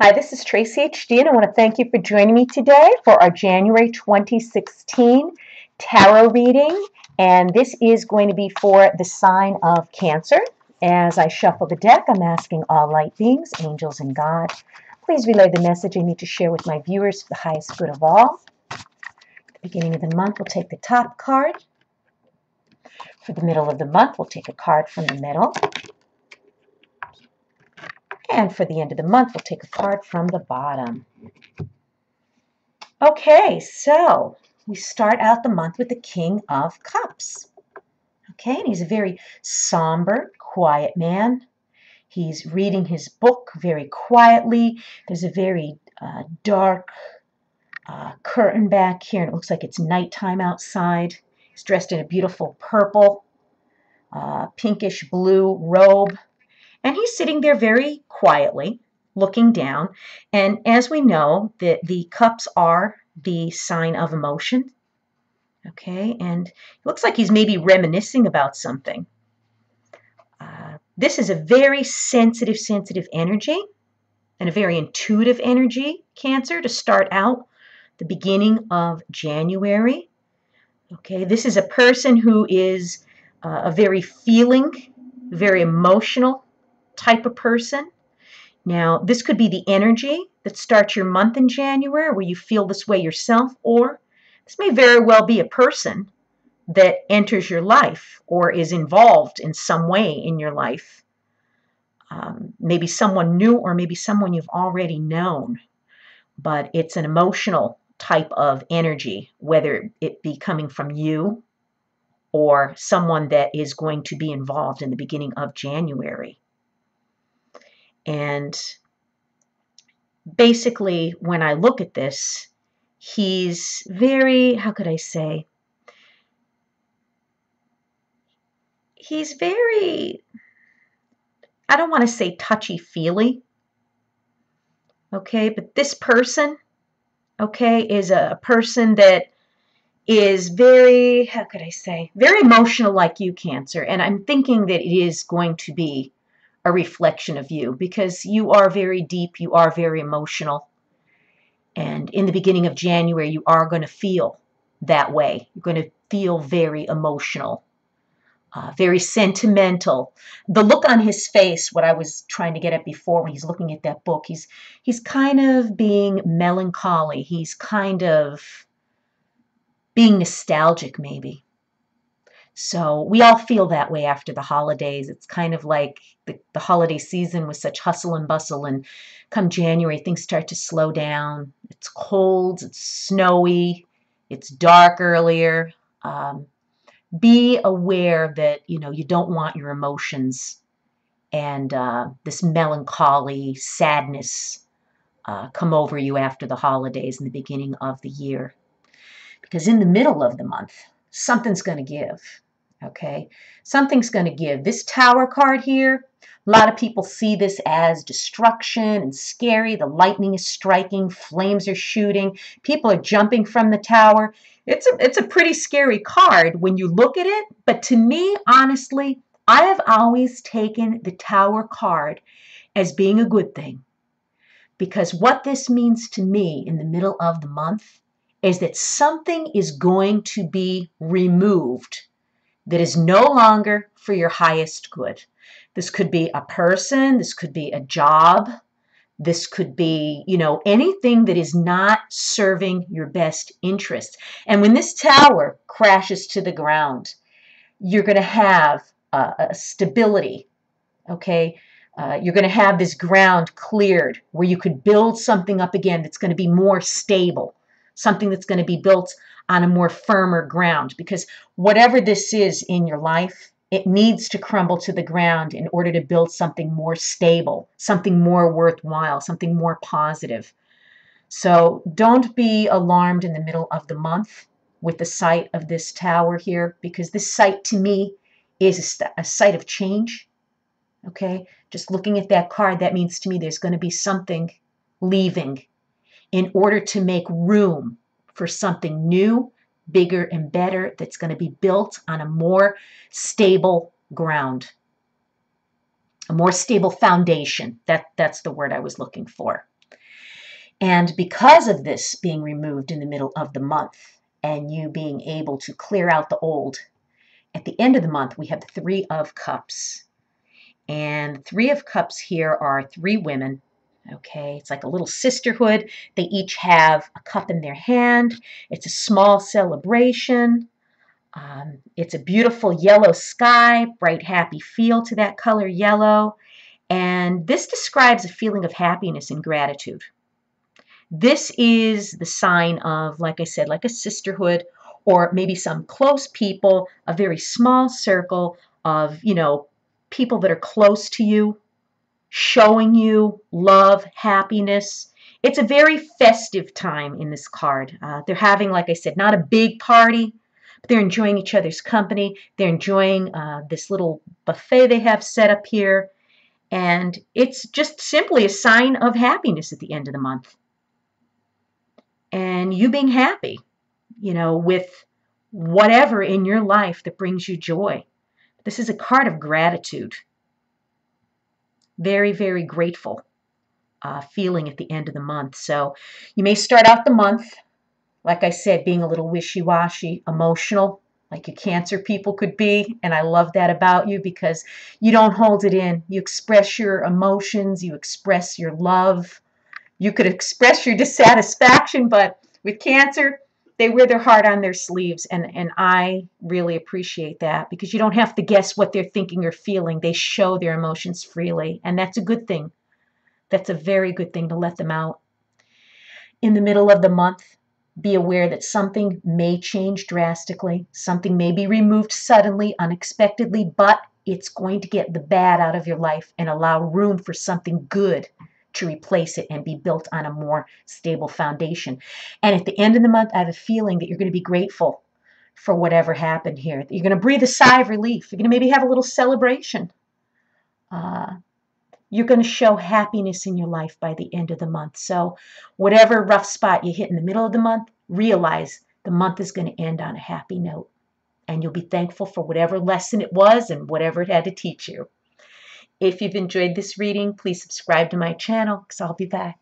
Hi, this is Tracy HD, and I want to thank you for joining me today for our January 2016 tarot reading. And this is going to be for the sign of Cancer. As I shuffle the deck, I'm asking all light beings, angels, and God, please relay the message I need to share with my viewers for the highest good of all. At the beginning of the month, we'll take the top card. For the middle of the month, we'll take a card from the middle. And for the end of the month, we'll take a card from the bottom. Okay, so we start out the month with the King of Cups. Okay, and he's a very somber, quiet man. He's reading his book very quietly. There's a very dark curtain back here, and it looks like it's nighttime outside. He's dressed in a beautiful purple, pinkish blue robe. And he's sitting there very quietly, looking down. And as we know, the cups are the sign of emotion. Okay, and it looks like he's maybe reminiscing about something. This is a very sensitive energy and a very intuitive energy, Cancer, to start out the beginning of January. Okay, this is a person who is a very feeling, very emotional type of person. Now, this could be the energy that starts your month in January where you feel this way yourself, or this may very well be a person that enters your life or is involved in some way in your life. Maybe someone new or maybe someone you've already known, but it's an emotional type of energy, whether it be coming from you or someone that is going to be involved in the beginning of January. And basically, when I look at this, he's very, how could I say? He's very, I don't want to say touchy-feely, okay? But this person, okay, is a person that is very, how could I say? Very emotional like you, Cancer. And I'm thinking that it is going to be a reflection of you because you are very deep, you are very emotional. And in the beginning of January, you are going to feel that way. You're going to feel very emotional, very sentimental. The look on his face, what I was trying to get at before when he's looking at that book, he's kind of being melancholy. He's kind of being nostalgic, maybe. So we all feel that way after the holidays. It's kind of like the holiday season was such hustle and bustle, and come January, things start to slow down. It's cold, it's snowy, it's dark earlier. Be aware that, you don't want your emotions and this melancholy, sadness come over you after the holidays and the beginning of the year. Because in the middle of the month, something's going to give, okay? Something's going to give. This Tower card here, a lot of people see this as destruction and scary. The lightning is striking, flames are shooting, people are jumping from the tower. It's a pretty scary card when you look at it, but to me, honestly, I have always taken the Tower card as being a good thing. Because what this means to me in the middle of the month is that something is going to be removed that is no longer for your highest good. This could be a person, this could be a job, this could be, anything that is not serving your best interest. And when this tower crashes to the ground, you're going to have a stability, okay? You're going to have this ground cleared where you could build something up again that's going to be more stable. Something that's going to be built on a more firmer ground, because whatever this is in your life, it needs to crumble to the ground in order to build something more stable, something more worthwhile, something more positive. So don't be alarmed in the middle of the month with the sight of this tower here, because this sight to me is a sight of change. Okay, just looking at that card, that means to me there's going to be something leaving in order to make room for something new, bigger, and better that's going to be built on a more stable ground, a more stable foundation. That's the word I was looking for. And because of this being removed in the middle of the month and you being able to clear out the old, at the end of the month, we have the Three of Cups. And the Three of Cups here are three women. Okay, it's like a little sisterhood. They each have a cup in their hand. It's a small celebration. It's a beautiful yellow sky, bright, happy feel to that color yellow. And this describes a feeling of happiness and gratitude. This is the sign of, like I said, like a sisterhood or maybe some close people, a very small circle of, people that are close to you, showing you love, happiness. It's a very festive time in this card. They're having, like I said, not a big party, but they're enjoying each other's company. They're enjoying this little buffet they have set up here. And it's just simply a sign of happiness at the end of the month. And you being happy, with whatever in your life that brings you joy. This is a card of gratitude. Very, very grateful feeling at the end of the month. So you may start out the month, like I said, being a little wishy-washy, emotional, like you Cancer people could be. And I love that about you because you don't hold it in. You express your emotions. You express your love. You could express your dissatisfaction, but with Cancer, they wear their heart on their sleeves, and I really appreciate that because you don't have to guess what they're thinking or feeling. They show their emotions freely, and that's a good thing. That's a very good thing to let them out. In the middle of the month, be aware that something may change drastically. Something may be removed suddenly, unexpectedly, but it's going to get the bad out of your life and allow room for something good to replace it and be built on a more stable foundation. And at the end of the month, I have a feeling that you're going to be grateful for whatever happened here. You're going to breathe a sigh of relief. You're going to maybe have a little celebration. You're going to show happiness in your life by the end of the month. So whatever rough spot you hit in the middle of the month, realize the month is going to end on a happy note. And you'll be thankful for whatever lesson it was and whatever it had to teach you. If you've enjoyed this reading, please subscribe to my channel because I'll be back.